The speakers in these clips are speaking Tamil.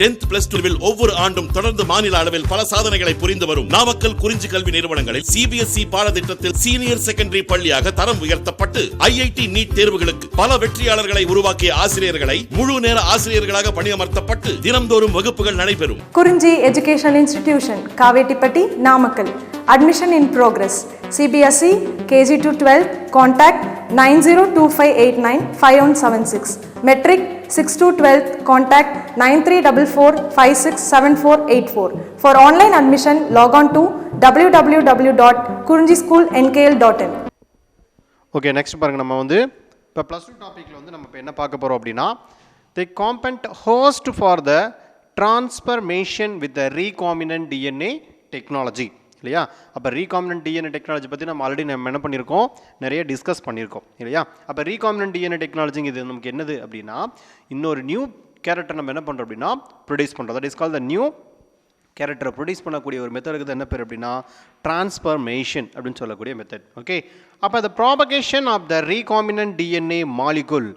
10th plus 2வில் ஒவ்வொரு ஆண்டும் தொடர்ந்து மாநில அளவில் பல சாதனைகளை புரிந்து வரும் நாமக்கல் குறிஞ்சி கல்வி நிறுவனங்களில் சிபிஎஸ்இ பாடத்திட்டத்தில் சீனியர் செகண்டரி பள்ளியாக தரம் உயர்த்தப்பட்டு ஐஐடி நீட் தேர்வுகளுக்கு பல வெற்றியாளர்களை உருவாக்கிய ஆசிரியர்களை முழு நேர ஆசிரியர்களாக பணியமர்த்தப்பட்டு தினம்தோறும் வகுப்புகள் நடைபெறும். குறிஞ்சி education institution, Kavettipatti, Namakkal. Admission in progress. CBSE KG to 12. Contact 9025895176. Metric 6 to 12. Contact 9344567484. For online admission, log on to www.kurinjischoolnkl.in. Okay, next பாருங்க. நம்ம வந்து இப்போ +2 டாப்பிக்கில் வந்து நம்ம இப்போ என்ன பார்க்க போகிறோம் அப்படின்னா, the component host for the transformation with the recombinant DNA technology இல்லையா. அப்போ ரீகாம்பினன்ட் டிஎன்ஏ டெக்னாலஜி பற்றி நம்ம ஆல்ரெடி நம்ம என்ன பண்ணியிருக்கோம், நிறைய டிஸ்கஸ் பண்ணியிருக்கோம் இல்லையா. அப்போ ரீகாம்பினன்ட் டிஎன்ஏ டெக்னாலஜிங்க இது நமக்கு என்னது அப்படின்னா, இன்னொரு நியூ கேரக்டர் நம்ம என்ன பண்ணுறோம் அப்படின்னா ப்ரொடியூஸ் பண்ணுறோம். That is call the new கேரக்டரை ப்ரொடியூஸ் பண்ணக்கூடிய ஒரு மெத்தடுக்கு என்ன பேர் அப்படின்னா டிரான்ஸ்ஃபர்மேஷன் அப்படின்னு சொல்லக்கூடிய மெத்தட். ஓகே, அப்போ the propagation of the recombinant DNA molecule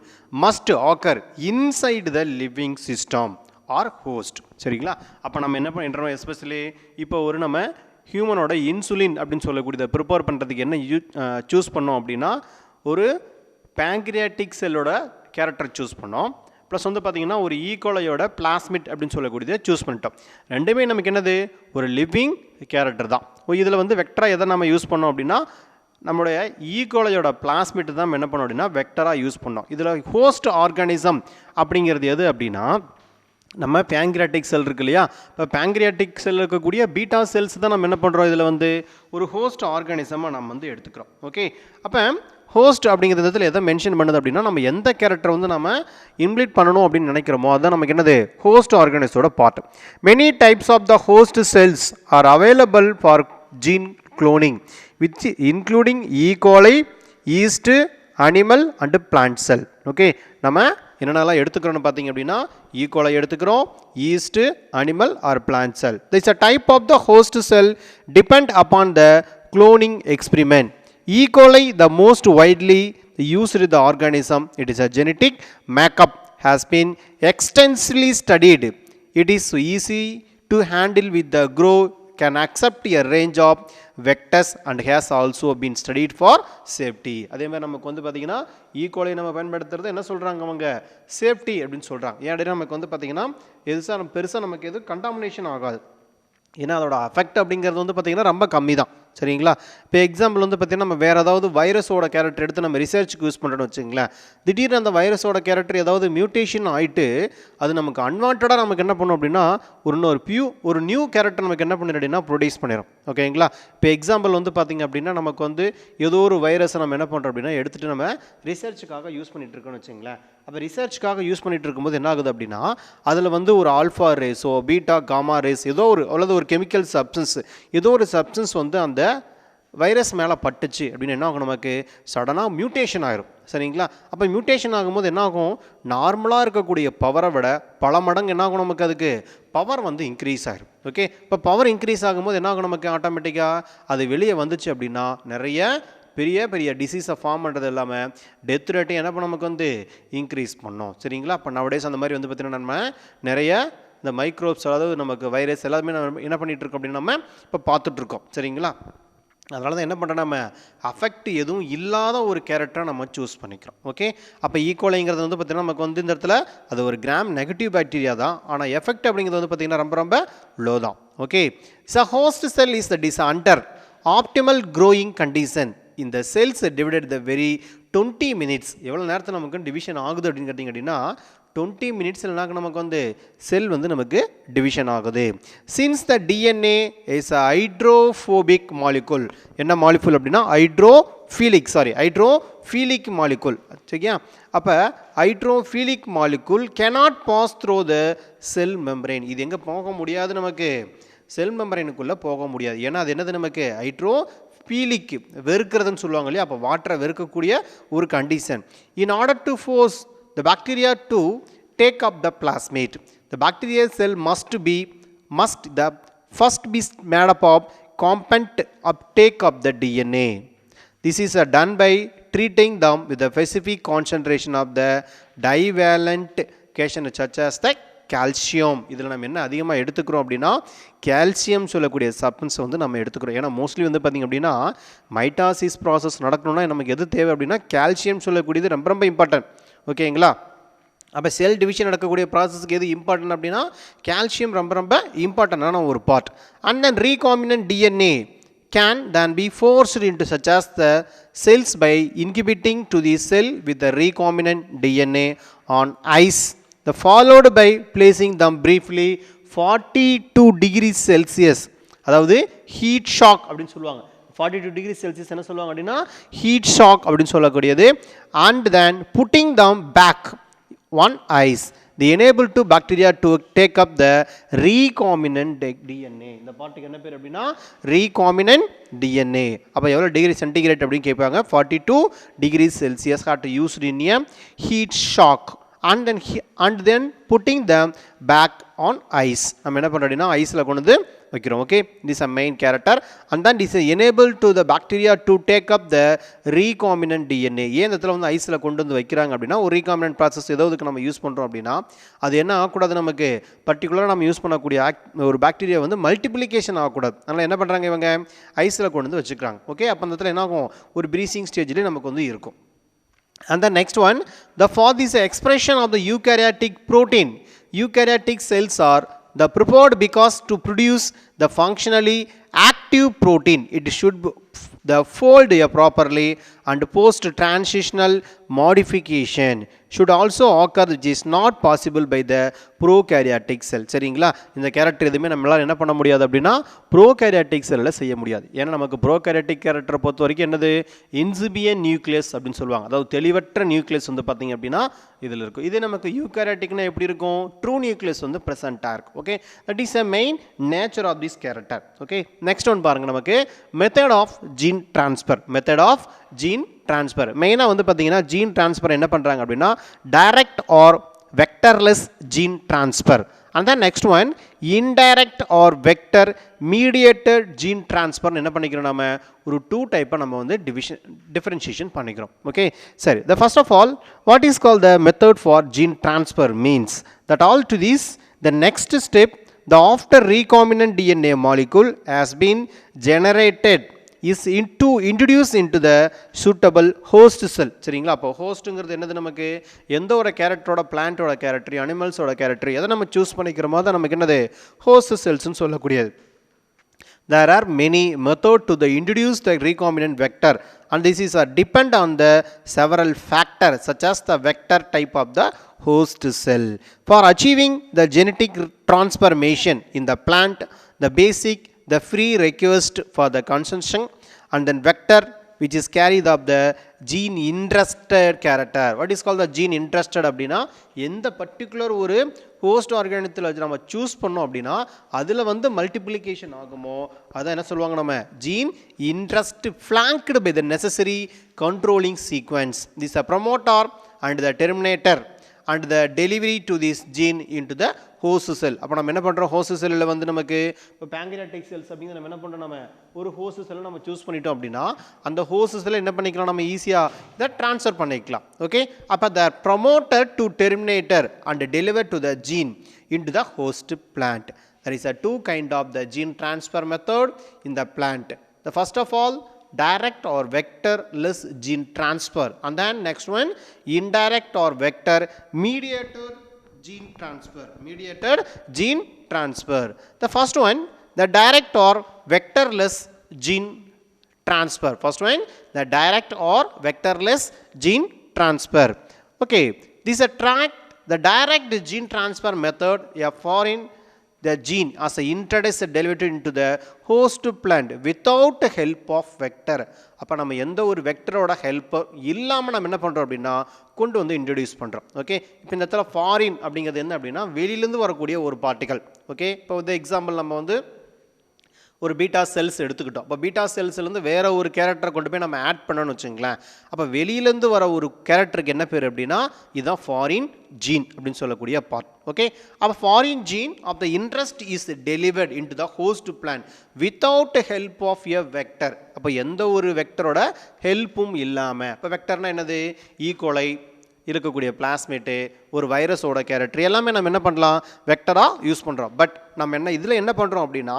must occur inside the living system or host. சரிங்களா. அப்போ நம்ம என்ன பண்ணுறோம், எஸ்பெஷலி இப்போ ஒரு நம்ம ஹியூமனோட இன்சுலின் அப்படின்னு சொல்லக்கூடியதை ப்ரிப்பேர் பண்ணுறதுக்கு என்ன சூஸ் பண்ணோம் அப்படின்னா ஒரு பேங்க்ரியாட்டிக் செல்லோட கேரக்டர் சூஸ் பண்ணோம். ப்ளஸ் வந்து பார்த்திங்கன்னா ஒரு ஈகோலையோட பிளாஸ்மிட் அப்படின்னு சொல்லக்கூடியதை சூஸ் பண்ணிட்டோம். ரெண்டுமே நமக்கு என்னது, ஒரு லிவிங் கேரக்டர் தான். இதில் வந்து வெக்டராக எதை நம்ம யூஸ் பண்ணோம் அப்படின்னா நம்மளுடைய ஈகோலையோட பிளாஸ்மிட் தான் நம்ம என்ன பண்ணோம் அப்படின்னா வெக்டராக யூஸ் பண்ணோம். இதில் ஹோஸ்ட் ஆர்கானிசம் அப்படிங்கிறது எது அப்படின்னா நம்ம பேங்க்ரியாட்டிக் செல் இருக்கு இல்லையா. இப்போ பேங்க்ரியாட்டிக் செல் இருக்கக்கூடிய பீட்டா செல்ஸ் தான் நம்ம என்ன பண்ணுறோம், இதில் வந்து ஒரு ஹோஸ்ட் ஆர்கானிசமாக நம்ம வந்து எடுத்துக்கிறோம். ஓகே, அப்போ ஹோஸ்ட் அப்படிங்கிற விதத்தில் எதை மென்ஷன் பண்ணுது அப்படின்னா நம்ம எந்த கேரக்டர் வந்து நம்ம இம்ப்ளீட் பண்ணணும் அப்படின்னு நினைக்கிறோமோ அதுதான் நமக்கு என்னது, ஹோஸ்ட் ஆர்கானிஸோட part. Many types of the host cells are available for gene cloning which including E coli, yeast, animal and plant cell. Okay, நம்ம என்னென்னலாம் எடுத்துக்கிறோன்னு பார்த்தீங்க அப்படின்னா ஈகோலை எடுத்துக்கிறோம், yeast, animal or plant cell. This a type of the host cell depend upon the cloning experiment. E. coli, the most widely used the organism, it is a genetic makeup, has been extensively studied. It is easy to handle with the grow, can accept a range of vectors and has also been studied for safety. அதே மாதிரி நமக்கு வந்து பார்த்தீங்கன்னா ஈகோலை நம்ம பயன்படுத்துறது என்ன சொல்கிறாங்க அவங்க, சேஃப்டி அப்படின்னு சொல்கிறாங்க. ஏன் அப்படின்னா நமக்கு வந்து பார்த்தீங்கன்னா பெருசாக நமக்கு எது கண்டாமினேஷன் ஆகாது. ஏன்னா அதோட அஃபெக்ட் அப்படிங்கிறது வந்து பார்த்திங்கன்னா ரொம்ப கம்மி தான். சரிங்களா. இப்போ எக்ஸாம்பிள் வந்து பார்த்திங்கன்னா நம்ம வேறு ஏதாவது வைரஸோட கேரக்டர் எடுத்து நம்ம ரிசர்ச்சுக்கு யூஸ் பண்ணுறோன்னு வச்சுங்களேன். திடீர்னு அந்த வைரஸோட கேரக்டர் ஏதாவது மியூட்டேஷன் ஆகிட்டு அது நமக்கு அன்வான்டாக நமக்கு என்ன பண்ணும் அப்படின்னா ஒரு நியூ கேரக்டர் நமக்கு என்ன பண்ணிடும் அப்படின்னா ப்ரொடியூஸ் பண்ணிடும். ஓகேங்களா. இப்போ எக்ஸாம்பிள் வந்து பார்த்திங்க அப்படின்னா நமக்கு வந்து ஏதோ ஒரு வைரஸை நம்ம என்ன பண்ணுறோம் அப்படின்னா எடுத்துகிட்டு நம்ம ரிசர்ச்சுக்காக யூஸ் பண்ணிகிட்டு இருக்கோன்னு வச்சுங்களேன். அப்போ ரிசர்ச்சுக்காக யூஸ் பண்ணிகிட்டு இருக்கும்போது என்ன ஆகுது அப்படின்னா அதில் வந்து ஒரு ஆல்ஃபா ரேஸோ பீட்டா காமா ரேஸ் ஏதோ ஒரு கெமிக்கல் சப்ஸ்டன்ஸ் ஏதோ ஒரு சப்ஸ்டன்ஸ் வந்து அந்த வைரஸ் மேலே பட்டுச்சு அப்படின்னு என்ன ஆகும், நமக்கு சடனாக மியூட்டேஷன் ஆகிரும். சரிங்களா. அப்போ மியூட்டேஷன் ஆகும்போது என்ன ஆகும், நார்மலாக இருக்கக்கூடிய பவரை விட பல மடங்கு என்ன ஆகும், நமக்கு அதுக்கு பவர் வந்து இன்க்ரீஸ் ஆகிரும். ஓகே, இப்போ பவர் இன்க்ரீஸ் ஆகும்போது என்ன ஆகும், நமக்கு ஆட்டோமேட்டிக்காக அது வெளியே வந்துச்சு அப்படின்னா நிறைய பெரிய பெரிய டிசீஸை ஃபார்ம் பண்ணுறது இல்லாமல் டெத் ரேட்டை என்ன பண்ண நமக்கு வந்து இன்க்ரீஸ் பண்ணோம். சரிங்களா. இப்போ நவடேஸ் அந்த மாதிரி வந்து பார்த்திங்கன்னா நம்ம நிறைய இந்த மைக்ரோப்ஸ் அதாவது நமக்கு வைரஸ் எல்லாமே நம்ம என்ன பண்ணிகிட்ருக்கோம் அப்படின்னு நம்ம இப்போ பார்த்துட்ருக்கோம். சரிங்களா. அதனால தான் என்ன பண்ணுறோம், நம்ம அஃபெக்ட் எதுவும் இல்லாத ஒரு கேரக்டரை நம்ம சூஸ் பண்ணிக்கிறோம். ஓகே, அப்போ ஈகோலைங்கிறது வந்து பார்த்திங்கன்னா நமக்கு வந்து இந்த இடத்துல அது ஒரு கிராம் நெகட்டிவ் பாக்டீரியா தான். ஆனால் எஃபெக்ட் அப்படிங்கிறது வந்து பார்த்திங்கன்னா ரொம்ப ரொம்ப லோ தான். Okay, host cell is the under optimal growing condition. இந்த cells divided the very 20 minutes. எவ்வளோ நேரத்தில் நமக்கு டிவிஷன் ஆகுது அப்படின்னு கேட்டிங்க அப்படின்னா 20 minutes நமக்கு வந்து செல் வந்து நமக்கு டிவிஷன் ஆகுது. Since the DNA is a hydrophobic molecule. என்ன மாலிகுல் அப்படின்னா ஹைட்ரோஃபீலிக் மாலிகுல். சரியா. அப்போ hydrophilic molecule cannot pass through the cell membrane. இது எங்கே போக முடியாது, நமக்கு செல் மெம்பரேனுக்குள்ளே போக முடியாது. ஏன்னா அது என்னது, நமக்கு ஹைட்ரோஃபீலிக் வெறுக்கிறதுன்னு சொல்லுவாங்க இல்லையா. அப்போ வாட்டரை வெறுக்கக்கூடிய ஒரு condition. In order to force the bacteria to take up the plasmid, the bacterial cell must first be made up of component uptake of the DNA. This is done by treating them with a specific concentration of the divalent cation such as the calcium. இதில் நம்ம என்ன அதிகமாக எடுத்துக்கிறோம் அப்படின்னா கால்சியம் சொல்லக்கூடிய சப்ஸ்டன்ஸ் வந்து நம்ம எடுத்துக்கிறோம். ஏன்னா மோஸ்ட்லி வந்து பார்த்திங்க அப்படின்னா மைட்டாசிஸ் ப்ராசஸ் நடக்கணும்னா நமக்கு எது தேவை அப்படின்னா கால்சியம் சொல்லக்கூடியது ரொம்ப ரொம்ப இம்பார்ட்டன்ட். ஓகேங்களா? அப்போ செல் டிவிஷன் நடக்கக்கூடிய ப்ராசஸ்க்கு எது இம்பார்ட்டன்ட் அப்படின்னா கால்சியம் ரொம்ப ரொம்ப இம்பார்ட்டண்டான ஒரு part. And then recombinant DNA can then be forced into such as the cells by inhibiting to the cell with the recombinant DNA on ice, the followed by placing them briefly 42 degrees Celsius, அதாவது heat shock அப்படின்னு சொல்லுவாங்க. 42 degrees Celsius என்ன சொல்லுவாங்க அப்படின்னா heat shock அப்படின்னு சொல்லக்கூடியது. And then putting them back on ice, they enable to bacteria to take up the recombinant DNA. இந்த பார்ட்டுக்கு என்ன பேர் அப்படின்னா recombinant DNA. அப்போ எவ்வளோ டிகிரி சென்டிகிரேட் அப்படின்னு கேட்பாங்க. 42 degrees Celsius got used in a heat shock and then putting them back on ice. நம்ம என்ன பண்ணுறோம் அப்படின்னா ஐஸில் கொண்டு வந்து வைக்கிறோம். Okay, this is a main character and then this is enable to the bacteria to take up the recombinant DNA. ஏன் இந்த இடத்துல வந்து ஐஸில் கொண்டு வந்து வைக்கிறாங்க அப்படின்னா ஒரு recombinant ப்ராசஸ் ஏதோதுக்கு நம்ம யூஸ் பண்ணுறோம் அப்படின்னா அது என்ன ஆகக்கூடாது, நமக்கு பர்டிகுலராக நம்ம யூஸ் பண்ணக்கூடிய ஒரு பாக்டீரியா வந்து மல்டிப்ளிகேஷன் ஆகக்கூடாது. அதனால் என்ன பண்ணுறாங்க இவங்க ஐஸில் கொண்டு வந்து வச்சுக்கிறாங்க. ஓகே, அப்போ அந்த இடத்துல என்ன ஆகும், ஒரு ப்ரீசிங் ஸ்டேஜ்லேயே நமக்கு வந்து இருக்கும். And the next one, the fourth is the expression of the eukaryotic protein. Eukaryotic cells are the prepared because to produce the functionally active protein, it should the fold properly and post transitional modification should also occur, which is not possible by the prokaryotic cell. சரிங்களா? இந்த கேரக்டர் எதுவுமே நம்மளால் என்ன பண்ண முடியாது அப்படின்னா ப்ரோகாரியாட்டிக் செல்லில் செய்ய முடியாது. ஏன்னா நமக்கு ப்ரோகாரியாட்டிக் கேரக்டரை பொறுத்த வரைக்கும் என்னது இன்சிபியன் நியூக்ளியஸ் அப்படின்னு சொல்லுவாங்க. அதாவது தெளிவற்ற நியூக்ளியஸ் வந்து பார்த்தீங்க அப்படின்னா இதில் இருக்கும். இதே நமக்கு யூகாரியாட்டிக்னா எப்படி இருக்கும், ட்ரூ நியூக்ளியஸ் வந்து ப்ரெசென்ட்டாக இருக்கும். Okay, that is a main nature of this character. Okay, next one பாருங்கள், நமக்கு method of gene transfer. Method of gene transfer மெயினாக வந்து பார்த்தீங்கன்னா ஜீன் ட்ரான்ஸ்ஃபர் என்ன பண்ணுறாங்க அப்படின்னா direct or vectorless gene transfer. And then next one indirect or vector mediated gene transfer என்ன பண்ணிக்கிறோம், நம்ம ஒரு 2 டைப்பாக நம்ம வந்து டிஃபரன்ஷியேஷன் பண்ணிக்கிறோம். ஓகே, சரி. The first of all what is call the method for gene transfer means that all to this the next step the after recombinant DNA molecule has been generated is introduced into the suitable host cell. சரிங்களா? அப்போ ஹோஸ்ட்டுங்கிறது என்னது, நமக்கு எந்த ஒரு கேரக்டரோட பிளான்ட்டோட கேரக்டர் அனிமல்ஸோட கேரக்டர் எதை நம்ம சூஸ் பண்ணிக்கிறோமோ தான் நமக்கு என்னது ஹோஸ்ட் செல்ஸ்ன்னு சொல்லக்கூடியது. There are many methods to the introduce the recombinant vector and this is depend on the several factors such as the vector type of the host cell. For achieving the genetic transformation in the plant, the prerequisite for the consumption and then vector which is carried of the gene interested character. What is called the gene interested அப்படின்னா எந்த பர்டிகுலர் ஒரு ஹோஸ்ட் ஆர்கானிசத்தில் நம்ம சூஸ் பண்ணோம் அப்படின்னா அதில் வந்து மல்டிப்ளிகேஷன் ஆகுமோ அதான் என்ன சொல்லுவாங்க, நம்ம gene interest flanked by the necessary controlling sequence. This a promoter and the terminator and the delivery to this gene into the host cell. அப்போ நம்ம என்ன பண்ணுறோம், ஹோஸ்ட் செல்லில் வந்து நமக்கு இப்போ பேங்க்ரியாட்டிக் செல்ஸ் அப்படிங்கிற நம்ம என்ன பண்ணுறோம், நம்ம ஒரு ஹோஸ்ட் செல்லை நம்ம சூஸ் பண்ணிட்டோம் அப்படின்னா அந்த ஹோஸ்ட் செல்லை என்ன பண்ணிக்கலாம், நம்ம ஈஸியாக இதை ட்ரான்ஸ்ஃபர் பண்ணிக்கலாம். ஓகே, அப்போ the promoter to terminator and deliver to the gene into the host plant. There is a 2 kind of the gene transfer method in the plant. The first of all direct or vectorless gene transfer and then next one indirect or vector mediated gene transfer. The first one, the direct or vectorless gene transfer. First one, the direct or vectorless gene transfer. Okay, this is the direct gene transfer method a foreign the gene as a introduced delivered into the host plant without help of vector. அப்போ நம்ம எந்த ஒரு வெக்டரோட ஹெல்ப் இல்லாமல் நம்ம என்ன பண்ணுறோம் அப்படின்னா கொண்டு வந்து இன்ட்ரடியூஸ் பண்ணுறோம். ஓகே, இப்போ இந்த இடத்துல ஃபாரின் அப்படிங்கிறது என்ன அப்படின்னா வெளியிலேருந்து வரக்கூடிய ஒரு பார்ட்டிகல். ஓகே, இப்போ வந்து எக்ஸாம்பிள் நம்ம வந்து ஒரு பீட்டா செல்ஸ் எடுத்துக்கிட்டோம். அப்போ பீட்டா செல்ஸ்லேருந்து வேறு ஒரு கேரக்டரை கொண்டு போய் நம்ம ஆட் பண்ணணும்னு வச்சுங்களேன். அப்போ வெளியிலேருந்து வர ஒரு கேரக்டருக்கு என்ன பேர் அப்படின்னா இதுதான் ஃபாரின் ஜீன் அப்படின்னு சொல்லக்கூடிய பார்ட். ஓகே, அப்போ foreign gene of the interest is delivered in to the host plant without help of a vector. அப்போ எந்த ஒரு வெக்டரோட ஹெல்ப்பும் இல்லாமல், இப்போ வெக்டர்னா என்னது, ஈகோலை, இருக்கக்கூடிய பிளாஸ்மேட்டு, ஒரு வைரஸோட கேரக்டர் எல்லாமே நம்ம என்ன பண்ணலாம், வெக்டராக யூஸ் பண்ணுறோம். பட் நம்ம இதில் என்ன பண்ணுறோம் அப்படின்னா,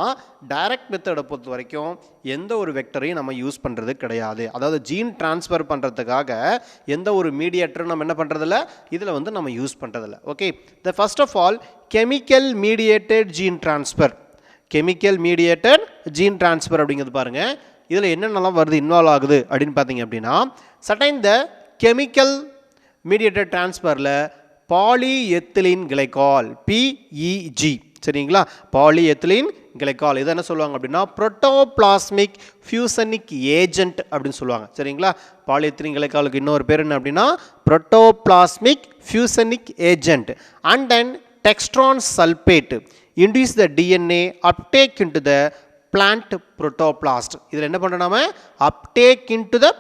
டைரக்ட் மெத்தடை பொறுத்த வரைக்கும் எந்த ஒரு வெக்டரையும் நம்ம யூஸ் பண்ணுறது கிடையாது. அதாவது ஜீன் டிரான்ஸ்ஃபர் பண்ணுறதுக்காக எந்த ஒரு மீடியேட்டரும் நம்ம என்ன பண்ணுறதில்ல, இதில் நம்ம யூஸ் பண்ணுறதில்ல. Okay, the first of all chemical mediated gene transfer. Chemical mediated gene transfer அப்படிங்கிறது பாருங்கள், இதில் என்னென்னலாம் வருது, இன்வால்வ் ஆகுது அப்படின்னு பார்த்தீங்க அப்படின்னா, சட்டைன் த கெமிக்கல் மீடியேட்டட் டிரான்ஸ்ஃபரில் பாலிஎத்திலீன் கிளைகால், PEG, சரிங்களா, பாலிஎத்திலீன் கிளைகால். இதை என்ன சொல்லுவாங்க அப்படின்னா புரோட்டோபிளாஸ்மிக் ஃபியூசனிக் ஏஜென்ட் அப்படின்னு சொல்லுவாங்க. சரிங்களா, பாலிஎத்திலீன் கிளைகாலுக்கு இன்னொரு பேர் என்ன அப்படின்னா protoplasmic fusogenic agent. And then dextran sulphate induce the DNA uptake into the plant protoplast. இதில் என்ன பண்ணுறோம், நாம uptake into the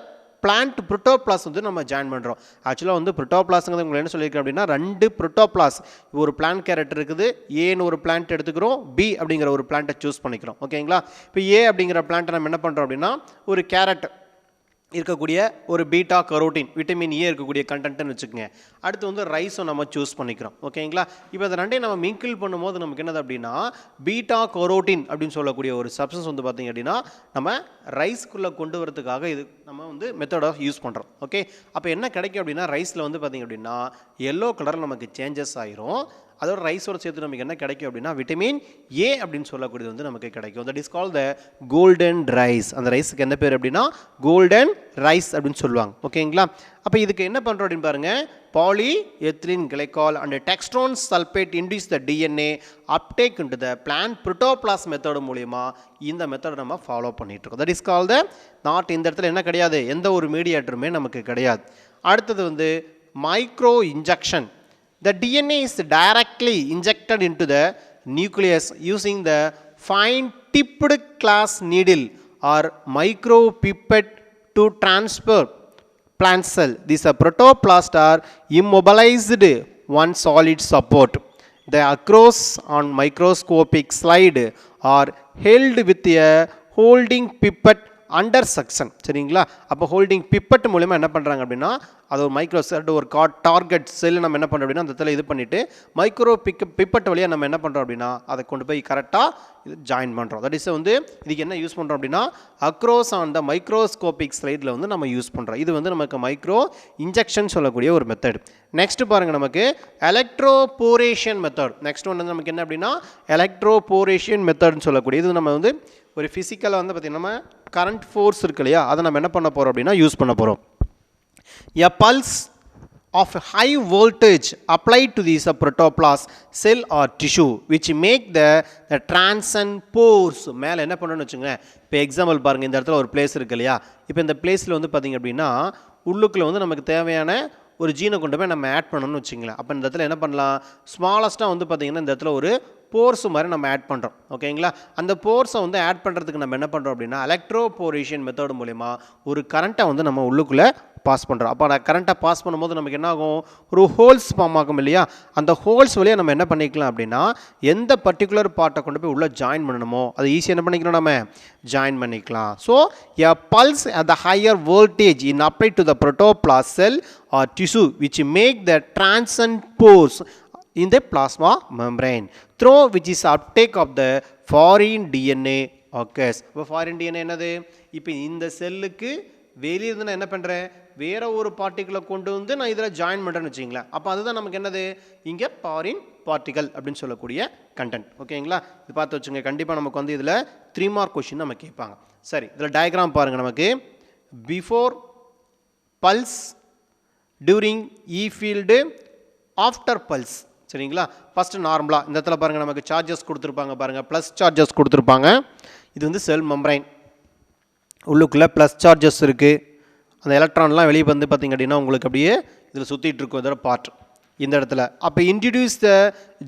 பிளான்ட் புரோட்டோபிளாஸ் நம்ம ஜாயின் பண்ணுறோம். ஆக்சுவலாக புரோட்டோபிளாஸ்ங்கிறது உங்களுக்கு என்ன சொல்லியிருக்கேன் அப்படின்னா, 2 புரோட்டோபிளாஸ், ஒரு பிளான்ட் கேரக்டர் இருக்குது, ஏன்னு ஒரு பிளான்ட் எடுத்துக்கிறோம், பி அப்படிங்கிற ஒரு பிளான்ட்டை சூஸ் பண்ணிக்கிறோம். ஓகேங்களா, இப்போ ஏ அப்படிங்கிற பிளான்ட்டை நம்ம என்ன பண்ணுறோம் அப்படின்னா, ஒரு கேரட் இருக்கக்கூடிய ஒரு பீட்டா கரோட்டின் விட்டமின் ஏ இருக்கக்கூடிய கண்டென்ட்னு வச்சுக்கோங்க. அடுத்து ரைஸும் நம்ம சூஸ் பண்ணிக்கிறோம். ஓகேங்களா, இப்போ இந்த ரெண்டையும் நம்ம மிங்கிள் பண்ணும்போது நமக்கு என்னது அப்படின்னா பீட்டா கரோட்டின் அப்படின்னு சொல்லக்கூடிய ஒரு சப்ஸ்டன்ஸ் பார்த்திங்க அப்படின்னா நம்ம ரைஸ்க்குள்ளே கொண்டு வரதுக்காக இது நம்ம மெத்தட் ஆஃப் யூஸ் பண்ணுறோம். ஓகே, அப்போ என்ன கிடைக்கும் அப்படின்னா ரைஸில் பார்த்திங்க அப்படின்னா எல்லோ கலர் நமக்கு சேஞ்சஸ் ஆயிரும். அதோட ரைஸோட சேர்த்து நமக்கு என்ன கிடைக்கும் அப்படின்னா விட்டமின் ஏ அப்படின்னு சொல்லக்கூடியது நமக்கு கிடைக்கும். That is called the golden rice. அந்த ரைஸுக்கு என்ன பேர் அப்படின்னா கோல்டன் ரைஸ் அப்படின்னு சொல்லுவாங்க. ஓகேங்களா, அப்போ இதுக்கு என்ன பண்ணுறோம் அப்படின்னு பாருங்கள், polyethylene glycol and dextran sulphate induce the DNA uptake into the plant protoplast method மூலிமா இந்த மெத்தட் நம்ம ஃபாலோ பண்ணிட்டு இருக்கோம். That is called the not. இந்த இடத்துல என்ன கிடையாது, எந்த ஒரு மீடியேட்டருமே நமக்கு கிடையாது. அடுத்தது micro injection. The DNA is directly injected into the nucleus using the fine tipped glass needle or micropipette to transfer plant cell. These protoplasts are immobilized on solid support. They across on microscopic slide are held with a holding pipette under section. சரிங்களா, அப்போ ஹோல்டிங் பிப்பட் மூலமா என்ன பண்ணுறாங்க அப்படின்னா, அது ஒரு மைக்ரோ செல், ஒரு டார்கெட் செல் நம்ம என்ன பண்ணுறோம் அப்படின்னா அந்த இடத்துல இது பண்ணிவிட்டு மைக்ரோ பிப்பட் வழியாக நம்ம என்ன பண்ணுறோம் அப்படின்னா அதை கொண்டு போய் கரெக்டாக இது ஜாயின் பண்ணுறோம். தட் இஸ் இதுக்கு என்ன யூஸ் பண்ணுறோம் அப்படின்னா அக்ரோஸ் ஆன் த மைக்ரோஸ்கோபிக் ஸ்லைடில் நம்ம யூஸ் பண்ணுறோம். இது நமக்கு மைக்ரோ இன்ஜெக்ஷன் சொல்லக்கூடிய ஒரு மெத்தட். நெக்ஸ்ட் பாருங்கள், நமக்கு எலக்ட்ரோபோரேஷன் மெத்தட். நெக்ஸ்ட் நமக்கு என்ன அப்படின்னா எலக்ட்ரோபோரேஷன் மெத்தட்னு சொல்லக்கூடிய இது நம்ம ஒரு ஃபிசிக்கலாக பார்த்திங்கன்னா நம்ம கரண்ட் ஃபோர்ஸ் இருக்கு இல்லையா, அதை நம்ம என்ன பண்ண போகிறோம் அப்படின்னா யூஸ் பண்ண போகிறோம். A pulse of high voltage applied to these protoplast cell or tissue which make the transient pores. மேலே என்ன பண்ணணும்னு வச்சுங்க, இப்போ எக்ஸாம்பிள் பாருங்கள், இந்த இடத்துல ஒரு பிளேஸ் இருக்கு இல்லையா, இப்போ இந்த பிளேஸில் பார்த்திங்க அப்படின்னா உள்ளுக்குள்ளே நமக்கு தேவையான ஒரு ஜீனை கொண்டு போய் நம்ம ஆட் பண்ணணும்னு வச்சுங்களேன். அப்போ இந்த இடத்துல என்ன பண்ணலாம், ஸ்மாலஸ்ட்டாக பார்த்திங்கன்னா இந்த இடத்துல ஒரு போர்ஸ் மாதிரி நம்ம ஆட் பண்ணுறோம். ஓகேங்களா, அந்த போர்ஸை ஆட் பண்ணுறதுக்கு நம்ம என்ன பண்ணுறோம் அப்படின்னா எலக்ட்ரோபோரேஷன் மெத்தட் மூலிமா ஒரு கரண்ட்டை நம்ம உள்ளுக்குள்ளே பாஸ் பண்ணுறோம். அப்போ அந்த கரண்ட்டை பாஸ் பண்ணும்போது நமக்கு என்ன ஆகும், ஒரு ஹோல்ஸ் ஃபார்ம் ஆகும் இல்லையா, அந்த ஹோல்ஸ் வழியாக நம்ம என்ன பண்ணிக்கலாம் அப்படின்னா எந்த பர்டிகுலர் பார்ட்டை கொண்டு போய் உள்ளே ஜாயின் பண்ணணுமோ அது ஈஸியாக என்ன பண்ணிக்கலாம், நம்ம ஜாயின் பண்ணிக்கலாம். So a pulse at the higher voltage in apply to the protoplast cell or tissue which make the transient pores in the plasma membrane through which is uptake of the foreign DNA occurs. இப்போ foreign DNA என்னது, இப்போ இந்த செல்லுக்கு வெளியே இருந்து நான் என்ன பண்ணுறேன், வேறு ஒரு பார்ட்டிகளை கொண்டு நான் இதில் ஜாயின் பண்ணுறேன்னு வச்சிங்களேன். அப்போ அதுதான் நமக்கு என்னது, இங்கே ஃபாரின் பார்ட்டிகல் அப்படின்னு சொல்லக்கூடிய கண்டென்ட். ஓகேங்களா, இது பார்த்து வச்சுங்க, கண்டிப்பாக நமக்கு இதில் 3 மார்க் கொஷின் நம்ம கேட்பாங்க. சரி, இதில் டயக்ராம் பாருங்கள், நமக்கு பிஃபோர் பல்ஸ், டியூரிங் இ ஃபீல்டு, ஆஃப்டர் பல்ஸ். சரிங்களா, ஃபஸ்ட்டு நார்மலாக இந்த இடத்துல பாருங்கள் நமக்கு சார்ஜஸ் கொடுத்துருப்பாங்க, பாருங்கள் ப்ளஸ் சார்ஜஸ் கொடுத்துருப்பாங்க. இது செல் மெம்பரைன், உள்ளுக்குள்ளே ப்ளஸ் சார்ஜஸ் இருக்குது. அந்த எலக்ட்ரான்லாம் வெளியே பார்த்திங்க அப்படின்னா உங்களுக்கு அப்படியே இதில் சுற்றிட்டு இருக்கும் இதோட பார்ட் இந்த இடத்துல. அப்போ introduce the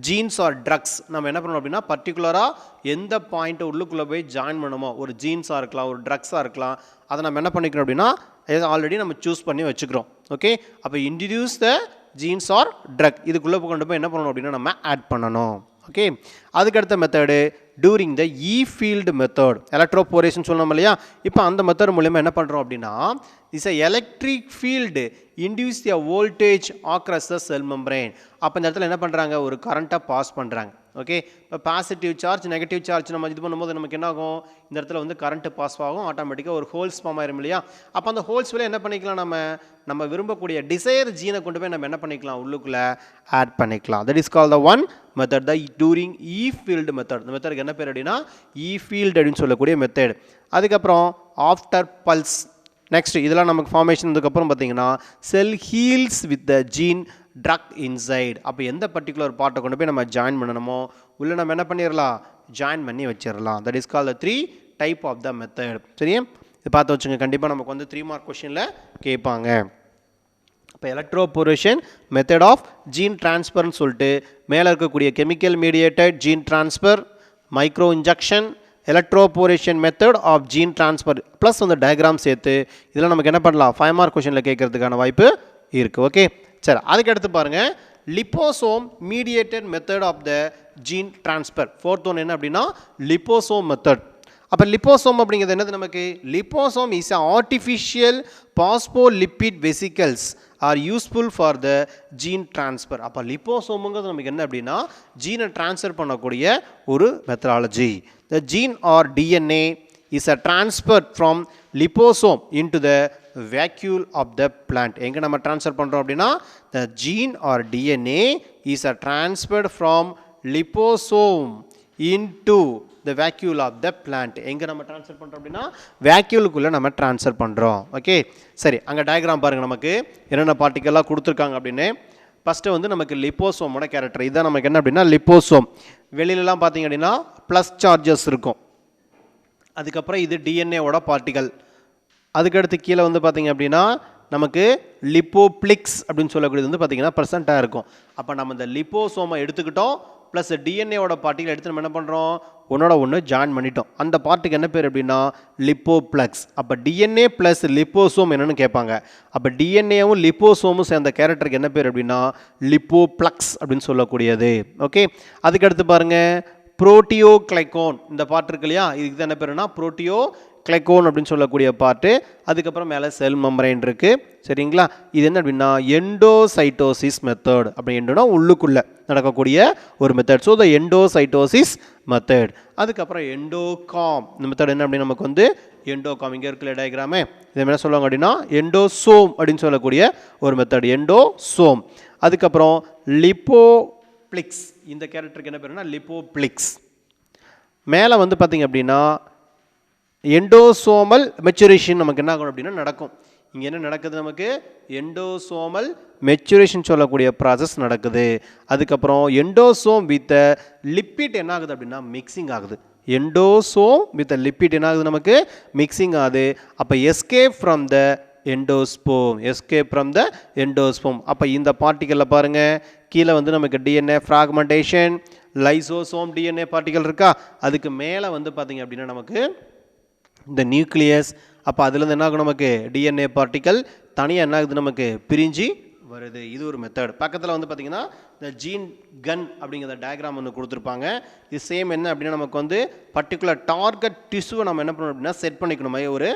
genes or drugs, நம்ம என்ன பண்ணணும் அப்படின்னா பர்டிகுலராக எந்த பாயிண்ட்டை உள்ளுக்குள்ளே போய் ஜாயின் பண்ணணுமோ, ஒரு ஜீன்ஸாக இருக்கலாம், ஒரு ட்ரக்ஸாக இருக்கலாம், அதை நம்ம என்ன பண்ணிக்கிறோம் அப்படின்னா ஆல்ரெடி நம்ம சூஸ் பண்ணி வச்சுக்கிறோம். ஓகே, அப்போ introduce the genes or drug, இதுக்குள்ளே கொண்டு போய் என்ன பண்ணணும் அப்படின்னா நம்ம ஆட் பண்ணணும். ஓகே, அதுக்கடுத்த method during the E field method, electroporation சொல்லணும் இல்லையா. இப்போ அந்த மெத்தட் மூலமாக என்ன பண்ணுறோம் அப்படின்னா, is a electric field induce the voltage across the cell membrane. அப்போ இந்த இடத்துல என்ன பண்ணுறாங்க, ஒரு கரண்ட்டை பாஸ் பண்ணுறாங்க. ஓகே, இப்போ பாசிட்டிவ் சார்ஜ் நெகட்டிவ் சார்ஜ் நம்ம இது பண்ணும்போது நமக்கு என்ன ஆகும், இந்த இடத்துல வந்து கரண்ட்டு பாஸ் ஆகும், ஆட்டோமேட்டிக்காக ஒரு ஹோல்ஸ் ஃபார்ம் ஆயிரும் இல்லையா. அப்போ அந்த ஹோல்ஸ் வழியாக என்ன பண்ணிக்கலாம், நம்ம விரும்பக்கூடிய டிசைர் ஜீனை கொண்டு போய் நம்ம என்ன பண்ணிக்கலாம், உள்ளுக்குள்ளே ஆட் பண்ணிக்கலாம். That is call the one method the டூரிங் இ ஃபீல்டு மெத்தட். இந்த மெத்தடுக்கு என்ன பேர் அப்படின்னா இ ஃபீல்டு அப்படின்னு சொல்லக்கூடிய மெத்தட். அதுக்கப்புறம் ஆஃப்டர் பல்ஸ். நெக்ஸ்ட் இதெல்லாம் நமக்கு ஃபார்மேஷன் இதுக்கப்புறம் பார்த்தீங்கன்னா cell heals with the gene drug inside. அப்போ எந்த பர்டிகுலர் பார்ட்டை கொண்டு போய் நம்ம ஜாயின் பண்ணணுமோ உள்ளே நம்ம என்ன பண்ணிடலாம், ஜாயின் பண்ணி வச்சிடலாம். That is call the 3 type of the method. சரியா, இது பார்த்து வச்சுங்க, கண்டிப்பாக நமக்கு வந்து 3 மார்க் கொஷனில் கேட்பாங்க. இப்போ எலக்ட்ரோபோரேஷன் மெத்தட் ஆஃப் ஜீன் டிரான்ஸ்ஃபர்னு சொல்லிட்டு மேலே இருக்கக்கூடிய chemical mediated gene transfer, micro injection, electroporation method of gene transfer plus அந்த டயக்ராம் சேர்த்து இதெல்லாம் நமக்கு என்ன பண்ணலாம், 5 மார்க் கொஷனில் கேட்கறதுக்கான வாய்ப்பு இருக்குது. ஓகே, சரி, அதுக்கு அடுத்து பாருங்கள் liposome mediated method of the gene transfer. Fourth one என்ன அப்படின்னா லிப்போசோம் மெத்தட். அப்போ லிப்போசோம் அப்படிங்கிறது என்னது, நமக்கு liposome is a artificial phospholipid vesicles are useful for the gene transfer. அப்போ லிப்போசோமுங்கிறது நமக்கு என்ன அப்படின்னா ஜீனை டிரான்ஸ்ஃபர் பண்ணக்கூடிய ஒரு methodology. The gene or DNA is a transfer from liposome into the vacuole of the plant. எங்கே நம்ம ட்ரான்ஸ்ஃபர் பண்ணுறோம் அப்படின்னா the gene or DNA is a transferred from liposome into the vacuole of the plant. எங்கே நம்ம ட்ரான்ஸ்ஃபர் பண்ணுறோம் அப்படின்னா வேக்யூலுக்குள்ளே நம்ம ட்ரான்ஸ்ஃபர் பண்ணுறோம். ஓகே, சரி, அங்கே டயக்ராம் பாருங்கள் நமக்கு என்னென்ன பார்ட்டிக்கலாக கொடுத்துருக்காங்க அப்படின்னு. ஃபஸ்ட்டு வந்து நமக்கு லிப்போசோமோட கேரக்டர் இதுதான். நமக்கு என்ன அப்படின்னா லிப்போசோம் வெளியிலலாம் பார்த்தீங்க அப்படின்னா ப்ளஸ் சார்ஜஸ் இருக்கும். அதுக்கப்புறம் இது டிஎன்ஏவோட பார்ட்டிகல். அதுக்கடுத்து கீழே வந்து பார்த்திங்க அப்படின்னா நமக்கு லிப்போப்ளிக்ஸ் அப்படின்னு சொல்லக்கூடியது வந்து பார்த்திங்கன்னா ப்ரெசண்ட்டாக இருக்கும். அப்போ நம்ம இந்த லிப்போசோமை எடுத்துக்கிட்டோம் ப்ளஸ் டிஎன்ஏவோட பார்ட்டிகள் எடுத்து நம்ம என்ன பண்ணுறோம், ஒன்றோட ஒன்று ஜாயின் பண்ணிட்டோம். அந்த பார்ட்டுக்கு என்ன பேர் அப்படின்னா லிப்போப்ளக்ஸ். அப்போ டிஎன்ஏ ப்ளஸ் லிப்போசோம் என்னென்னு கேட்பாங்க. அப்போ டிஎன்ஏவும் லிப்போசோமும் சேர்ந்த கேரக்டருக்கு என்ன பேர் அப்படின்னா லிப்போப்ளக்ஸ் அப்படின்னு சொல்லக்கூடியது. ஓகே, அதுக்கடுத்து பாருங்கள் புரோட்டியோக்ளைகோன். இந்த பார்ட் இருக்கு இல்லையா, இதுக்கு தான் என்ன பேருன்னா புரோட்டியோ கிளைகோன் அப்படின்னு சொல்லக்கூடிய பார்ட்டு. அதுக்கப்புறம் மேலே செல் மெம்பரைன் இருக்குது. சரிங்களா, இது என்ன அப்படின்னா எண்டோசைட்டோசிஸ் மெத்தட். அப்படி எண்டோனா உள்ளுக்குள்ளே நடக்கக்கூடிய ஒரு method. So the endocytosis method. அதுக்கப்புறம் எண்டோகாம். இந்த மெத்தட் என்ன அப்படின்னு நமக்கு வந்து எண்டோகாம் இங்கே இருக்கிற டயக்ராமே இதை என்ன சொல்லுவாங்க அப்படின்னா எண்டோசோம் அப்படின்னு சொல்லக்கூடிய ஒரு மெத்தட் எண்டோசோம். அதுக்கப்புறம் லிப்போப்ளிக்ஸ். இந்த கேரக்டருக்கு என்ன பேருன்னா லிப்போப்ளிக்ஸ். மேலே வந்து பார்த்திங்க அப்படின்னா எண்டோசோமல் மெச்சுரேஷன் நமக்கு என்ன ஆகும் அப்படின்னா நடக்கும். இங்கே என்ன நடக்குது, நமக்கு எண்டோசோமல் மெச்சுரேஷன் சொல்லக்கூடிய ப்ராசஸ் நடக்குது. அதுக்கப்புறம் எண்டோசோம் வித் லிப்பிட் என்ன ஆகுது அப்படின்னா மிக்சிங் ஆகுது. எண்டோசோம் வித் லிப்பிட் என்ன ஆகுது, நமக்கு மிக்சிங் ஆகுது. அப்போ escape from the endosperm, escape from the endosperm. அப்போ இந்த பார்ட்டிகளில் பாருங்கள் கீழே வந்து நமக்கு DNA fragmentation, lysosome DNA particle இருக்கா, அதுக்கு மேலே வந்து பார்த்திங்க அப்படின்னா நமக்கு இந்த நியூக்ளியஸ். அப்போ அதுலேருந்து என்ன ஆகும், நமக்கு டிஎன்ஏ பார்ட்டிக்கல் தனியாக என்ன ஆகுது, நமக்கு பிரிஞ்சு வருது. இது ஒரு மெத்தட். பக்கத்தில் வந்து பார்த்திங்கன்னா இந்த ஜீன் கன் அப்படிங்கிற டயக்ராம் ஒன்று கொடுத்துருப்பாங்க. இது சேம் என்ன அப்படின்னா நமக்கு வந்து பர்டிகுலர் டார்கெட் டிஷ்யூவை நம்ம என்ன பண்ணணும் அப்படின்னா செட் பண்ணிக்கணும். ஒரு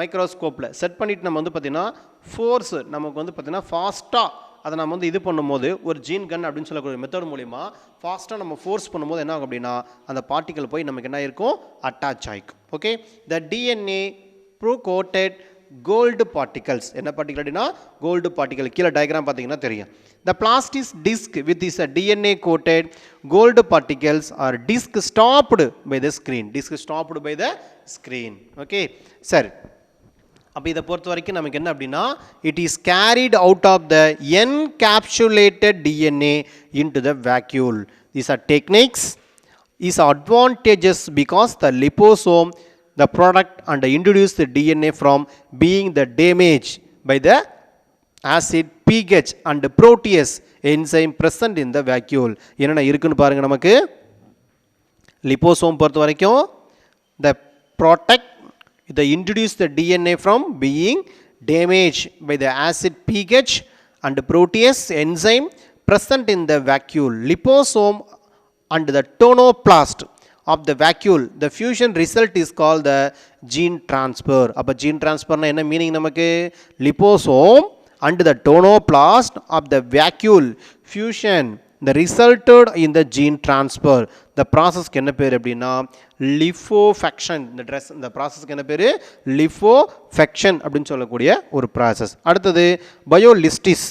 மைக்ரோஸ்கோப்பில் செட் பண்ணிவிட்டு நம்ம வந்து பார்த்திங்கன்னா ஃபோர்ஸ் நமக்கு வந்து பார்த்திங்கன்னா ஃபாஸ்ட்டாக அதை நம்ம வந்து இது பண்ணும்போது ஒரு ஜீன் கன் அப்படின்னு சொல்லக்கூடிய மெத்தட் மூலிமா ஃபாஸ்ட்டாக நம்ம ஃபோர்ஸ் பண்ணும்போது என்ன ஆகும் அப்படின்னா அந்த பார்ட்டிக்கல் போய் நமக்கு என்ன இருக்கும், அட்டாச் ஆகிக்கும். Okay, the DNA precoated gold particles. என்ன பார்ட்டிகல் அப்படின்னா கோல்டு பார்ட்டிகல். கீழே டயக்ராம் பார்த்தீங்கன்னா தெரியும். The plastic disc with is a DNA coated gold particles or disc stopped by the screen. Disc stopped by the screen. Okay, சரி. அப்போ இதை பொறுத்த வரைக்கும் நமக்கு என்ன அப்படின்னா it is carried out of the encapsulated DNA into the vacuole. These are techniques is advantages because the liposome the product and introduce the DNA from being the damage by the acid pH and protease enzyme present in the vacuole. என்னென்ன இருக்குன்னு பாருங்க. நமக்கு லிப்போசோம் பொறுத்த வரைக்கும் the protect the introduce the DNA from being damaged by the acid pH and protease enzyme present in the vacuole. Liposome and the tonoplast of the vacuole, the fusion result is called the gene transfer. அப்போ gene transfer என்ன மீனிங் நமக்கு? Liposome and the tonoplast of the vacuole fusion the resulted in the gene transfer. the process என்ன பேர் அப்படின்னா லிஃபோஃபெக்ஷன். இந்த ப்ராசஸ்க்கு என்ன பேர்? லிஃபோஃபெக்ஷன் அப்படின்னு சொல்லக்கூடிய ஒரு ப்ராசஸ். அடுத்தது பயோலிஸ்டிஸ்.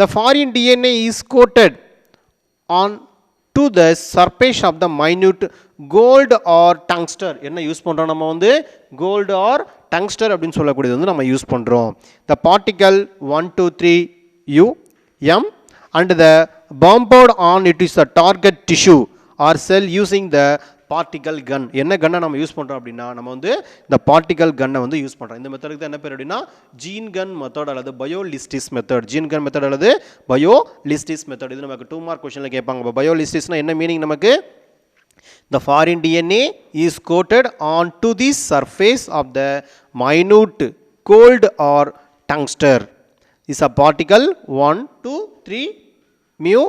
the foreign DNA is coated on to the surface of the minute gold or tungsten. என்ன யூஸ் பண்ணுறோம் நம்ம வந்து? gold or tungsten அப்படின்னு சொல்லக்கூடியது வந்து நம்ம யூஸ் பண்ணுறோம். the particle 1 2 3 U M and the bombard on it is the target tissue or cell using the particle gun. என்ன கன்னை நம்ம யூஸ் பண்ணுறோம் அப்படின்னா நம்ம வந்து இந்த பார்ட்டிகல் கன்னை வந்து யூஸ் பண்ணுறோம். இந்த மெத்தடுக்கு தான் என்ன பேர் அப்படின்னா ஜீன் கன் மெத்தட் அல்லது பயோலிஸ்டிஸ் மெத்தட். ஜீன் கன் மெத்தட் அல்லது பயோலிஸ்டிஸ் மெத்தட். இது நமக்கு 2 மார்க் கொஸ்டினில் கேட்பாங்க. பயோலிஸ்டிஸ்னா என்ன மீனிங் நமக்கு? the foreign DNA is coated onto the surface of the minute gold or tungsten. is a particle 1 2 3 mu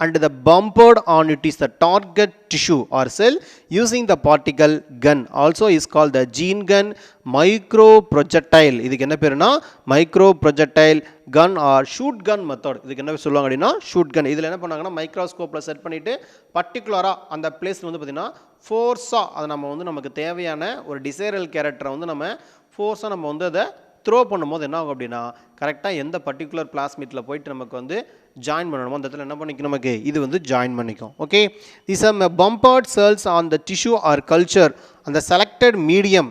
and the bombard on it is the target tissue or cell using the particle gun. also is called the gene gun microprojectile. இதுக்கு என்ன பேருனா microprojectile gun or shoot gun method. இதுக்கு என்ன சொல்லுவாங்க அப்படின்னா shoot gun. இதில் என்ன பண்ணாங்கன்னா மைக்ரோஸ்கோப்பில் செட் பண்ணிவிட்டு பர்டிகுலராக அந்த பிளேஸில் வந்து பார்த்திங்கன்னா ஃபோர்ஸாக அதை நம்ம வந்து நமக்கு தேவையான ஒரு டிசைரல் கேரக்டரை வந்து நம்ம ஃபோர்ஸாக நம்ம வந்து அதை த்ரோ பண்ணும்போது என்ன ஆகும் அப்படின்னா கரெக்டாக எந்த பர்டிகுலர் பிளாஸ்மிட்டில் போயிட்டு நமக்கு வந்து ஜாயின் பண்ணணுமோ அந்த இடத்துல என்ன பண்ணிக்கும் நமக்கு இது வந்து ஜாயின் பண்ணிக்கும். Okay, these are bombard cells on the tissue or culture and the selected medium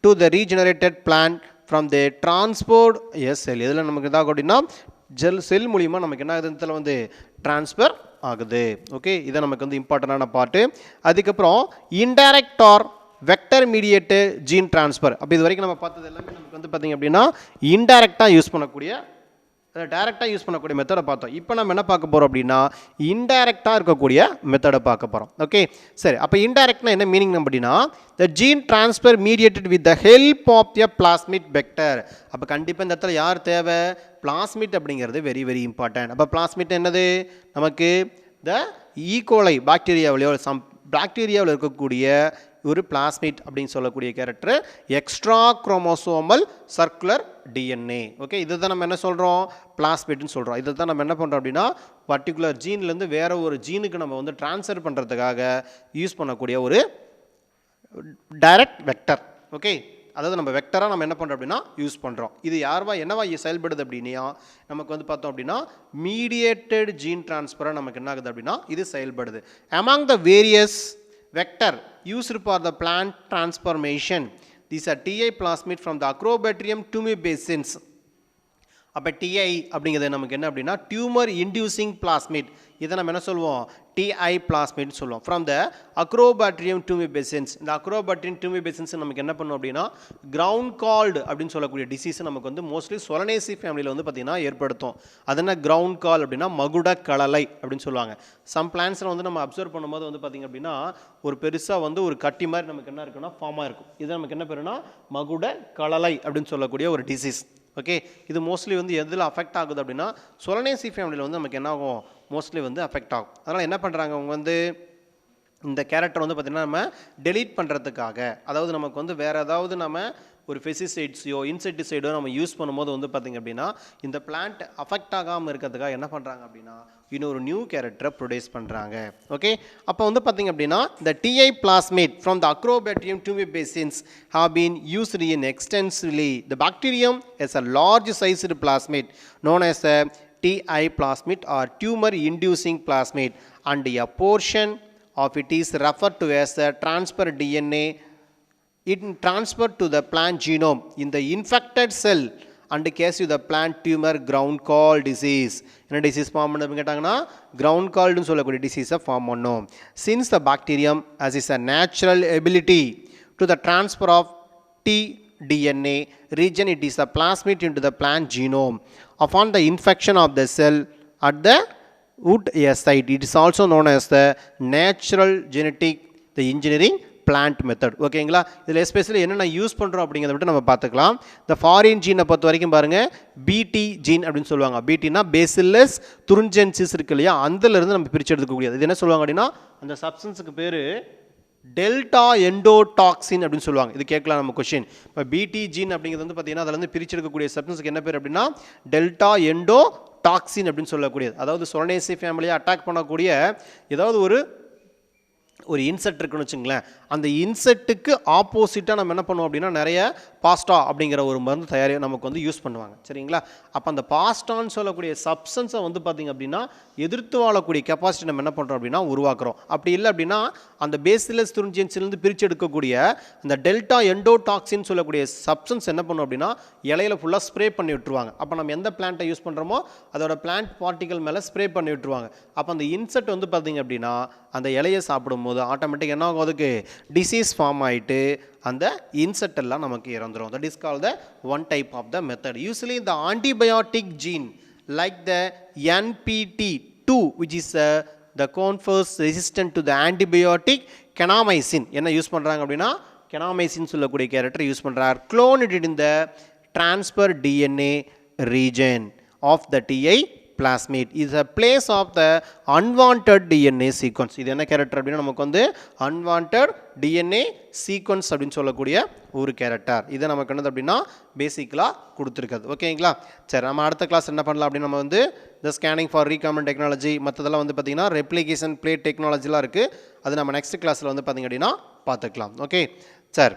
to the regenerated plant from the transport cell. இதில் நமக்கு இதாகும் அப்படின்னா செல் மூலிமா நமக்கு என்ன ஆகுது இடத்துல வந்து டிரான்ஸ்ஃபர் ஆகுது. ஓகே, இதை நமக்கு வந்து இம்பார்ட்டண்டான பார்ட்டு. அதுக்கப்புறம் indirect or vector mediated gene transfer. அப்போ இது வரைக்கும் நம்ம பார்த்தது எல்லாமே நமக்கு வந்து பார்த்திங்க அப்படின்னா இன்டைரக்டாக யூஸ் பண்ணக்கூடிய டைரெக்டாக யூஸ் பண்ணக்கூடிய மெத்தடை பார்த்தோம். இப்போ நம்ம என்ன பார்க்க போகிறோம் அப்படின்னா இன்டைரக்டாக இருக்கக்கூடிய மெத்தடை பார்க்க போகிறோம். ஓகே, சரி. அப்போ இன்டைரக்ட்னா என்ன மீனிங் அப்படின்னா the gene transfer mediated with the help of a plasmid vector. அப்போ கண்டிப்பாக இந்த இடத்துல யார் தேவை? பிளாஸ்மிட் அப்படிங்கிறது வெரி வெரி இம்பார்ட்டன்ட். அப்போ பிளாஸ்மிட் என்னது? நமக்கு த ஈகோலை பாக்டீரியாவில் இருக்கக்கூடிய ஒரு பிளாஸ்மிட் அப்படின்னு சொல்லக்கூடிய character extra chromosomal circular DNA. Okay, இதை தான் நம்ம என்ன சொல்கிறோம்? பிளாஸ்மிட்னு சொல்கிறோம். இதை தான் நம்ம என்ன பண்ணுறோம் அப்படின்னா பர்டிகுலர் ஜீன்லேருந்து வேற ஒரு ஜீனுக்கு நம்ம வந்து ட்ரான்ஸ்ஃபர் பண்ணுறதுக்காக யூஸ் பண்ணக்கூடிய ஒரு டைரக்ட் வெக்டர். ஓகே, அதாவது நம்ம வெக்டராக நம்ம என்ன பண்ணுறோம் அப்படின்னா யூஸ் பண்ணுறோம். இது என்னவா செயல்படுது அப்படின்னா நமக்கு வந்து பார்த்தோம் அப்படின்னா மீடியேட்டட் ஜீன் ட்ரான்ஸ்ஃபராக நமக்கு என்ன ஆகுது அப்படின்னா இது செயல்படுது. Among the various vector used for the plant transformation, these are TI plasmid from the Acrobatrium tumescens. அப்போ டிஐ அப்படிங்கிறது நமக்கு என்ன அப்படின்னா டியூமர் இன்டியூசிங் பிளாஸ்மிட். இதை நம்ம என்ன சொல்லுவோம்? டிஐ பிளாஸ்மிட் சொல்லுவோம். From the Agrobacterium tumescens. இந்த அக்ரோபாட்ரியம் tumescens நமக்கு என்ன பண்ணும் அப்படின்னா கிரவுண்ட் கால்டு அப்படின்னு சொல்லக்கூடிய டிசீஸ் நமக்கு வந்து மோஸ்ட்லி சொலனேசி ஃபேமிலியில் வந்து பார்த்திங்கன்னா ஏற்படுத்தும். அது என்ன கிரவுண்ட் கால் அப்படின்னா மகுட கலலை அப்படின்னு சொல்லுவாங்க. சம் பிளான்ஸில் வந்து நம்ம அப்சர்வ் பண்ணும்போது வந்து பார்த்திங்க அப்படின்னா ஒரு பெருசாக வந்து ஒரு கட்டி மாதிரி நமக்கு என்ன இருக்குன்னா ஃபார்மாக இருக்கும். இது நமக்கு என்ன பேருன்னா மகுட கலலை அப்படின்னு சொல்லக்கூடிய ஒரு டிசீஸ். ஓகே, இது மோஸ்ட்லி வந்து எதில் அஃபெக்ட் ஆகுது அப்படின்னா சொலனேசி ஃபேமிலியில் வந்து நமக்கு என்ன ஆகும்? மோஸ்ட்லி வந்து அஃபெக்ட் ஆகும். அதனால் என்ன பண்ணுறாங்க அவங்க வந்து இந்த கேரக்டர் வந்து பார்த்திங்கன்னா நம்ம டெலீட் பண்ணுறதுக்காக, அதாவது நமக்கு வந்து வேறு ஏதாவது நம்ம ஒரு பெஸ்டிசைட்ஸையோ இன்செக்டிசைடோ நம்ம யூஸ் பண்ணும்போது வந்து பார்த்திங்க அப்படின்னா இந்த பிளான்ட் அஃபெக்ட் ஆகாமல் இருக்கிறதுக்காக என்ன பண்ணுறாங்க அப்படின்னா இன்னொரு நியூ கேரக்டரை ப்ரொடியூஸ் பண்ணுறாங்க. ஓகே, அப்போ வந்து பார்த்திங்க அப்படின்னா இந்த Ti plasmid from the Agrobacterium tumescens have been used in extensively. The bacterium is a large sized plasmid known as a TI plasmid or tumor inducing plasmid, and a portion of it is referred to as the transfer DNA. It transferred to the plant genome in the infected cell and cause you the plant tumor ground call disease. என்ன disease ஃபார்ம் பண்ணு கேட்டாங்கன்னா ground called சொல்லக்கூடிய டிசீஸை ஃபார்ம் பண்ணும். Since the bacterium as is a natural ability to the transfer of tDNA region, it is a plasmid into the plant genome. Upon the infection of the cell at the wood site, it is also known as the natural genetic the engineering plant method. ஓகேங்களா, இதில் எஸ்பெஷலி என்னென்ன யூஸ் பண்ணுறோம் அப்படிங்கிறத விட்டு நம்ம பார்த்துக்கலாம். இந்த ஃபாரின் ஜீனை பொறுத்த வரைக்கும் பாருங்கள், பிடி ஜீன் அப்படின்னு சொல்லுவாங்க. பிடினா பேசில்லஸ் துரிஞ்சென்சிஸ் இருக்கு இல்லையா, அதிலிருந்து நம்ம பிரித்து எடுக்கக்கூடியது. இது என்ன சொல்லுவாங்க அப்படின்னா, அந்த சப்ஸ்டன்ஸுக்கு பேர் டெல்டா எண்டோடாக்சின் அப்படின்னு சொல்லுவாங்க. இது கேட்கலாம் நம்ம கொஸ்டின். இப்போ பிடி ஜீன் அப்படிங்கிறது வந்து பார்த்தீங்கன்னா அதில் வந்து பிரித்து எடுக்கக்கூடிய சப்ஸ்டன்ஸுக்கு என்ன பேர் அப்படின்னா டெல்டா எண்டோடாக்சின் அப்படின்னு சொல்லக்கூடியது. அதாவது சொலனேசி ஃபேமிலியை அட்டாக் பண்ணக்கூடிய ஏதாவது ஒரு இன்செக்ட் இருக்குன்னு வச்சுங்களேன், அந்த இன்செக்ட்டுக்கு ஆப்போசிட்டாக நம்ம என்ன பண்ணுவோம் அப்படின்னா நிறைய பாஸ்டா அப்படிங்கிற ஒரு மருந்து நமக்கு வந்து யூஸ் பண்ணுவாங்க. சரிங்களா, அப்போ அந்த பாஸ்டான்னு சொல்லக்கூடிய சப்ஸ்டன்ஸை வந்து பார்த்திங்க அப்படின்னா எதிர்த்து வாழக்கூடிய கெப்பாசிட்டி நம்ம என்ன பண்ணுறோம் அப்படின்னா உருவாக்குறோம். அப்படி இல்லை அப்படின்னா அந்த பேசிலஸ் துரிஞ்சென்சிலேருந்து பிரித்து எடுக்கக்கூடிய அந்த டெல்டா எண்டோடாக்சின் சொல்லக்கூடிய சப்ஸ்டன்ஸ் என்ன பண்ணும் அப்படின்னா இலையில ஃபுல்லாக ஸ்ப்ரே பண்ணி விட்டுருவாங்க. அப்போ நம்ம எந்த பிளான்ட்டை யூஸ் பண்ணுறோமோ அதோட பிளான்ட் பார்ட்டிகல் மேலே ஸ்ப்ரே பண்ணி விட்டுருவாங்க. அப்போ அந்த இன்செக்ட் வந்து பார்த்திங்க அப்படின்னா அந்த இலையை சாப்பிடும்போது ஆட்டோமேட்டிக் என்ன ஆகும், அதுக்கு டிசீஸ் ஃபார்ம் ஆகிட்டு அந்த இன்செக்ட் எல்லாம் நமக்கு இறந்துடும். That is called the one type of the method. Usually the antibiotic gene like the NPT2 which is the confers resistant to the antibiotic kanamycin என்ன யூஸ் பண்ணுறாங்க அப்படின்னா kanamycin சொல்லக்கூடிய கேரக்டர் யூஸ் பண்ணுறார். cloned in the transfer DNA region of the TI plasmid is a place of the unwanted DNA sequence. இது என்ன கேரக்டர் அப்படின்னா நமக்கு வந்து unwanted DNA sequence அப்படின்னு சொல்லக்கூடிய ஒரு கேரக்டர். இதை நமக்கு என்னது அப்படின்னா பேசிக்கலாக கொடுத்துருக்குது. ஓகேங்களா, சரி நம்ம அடுத்த கிளாஸ் என்ன பண்ணலாம் அப்படின்னு நம்ம வந்து இந்த ஸ்கேனிங் ஃபார் ரீகாம்பினன்ட் டெக்னாலஜி மற்றதெல்லாம் வந்து பார்த்திங்கன்னா ரெப்ளிகேஷன் பிளேட் டெக்னாலஜிலாம் இருக்குது. அது நம்ம நெக்ஸ்ட் கிளாஸில் வந்து பார்த்திங்க அப்படின்னா பார்த்துக்கலாம். Okay sir.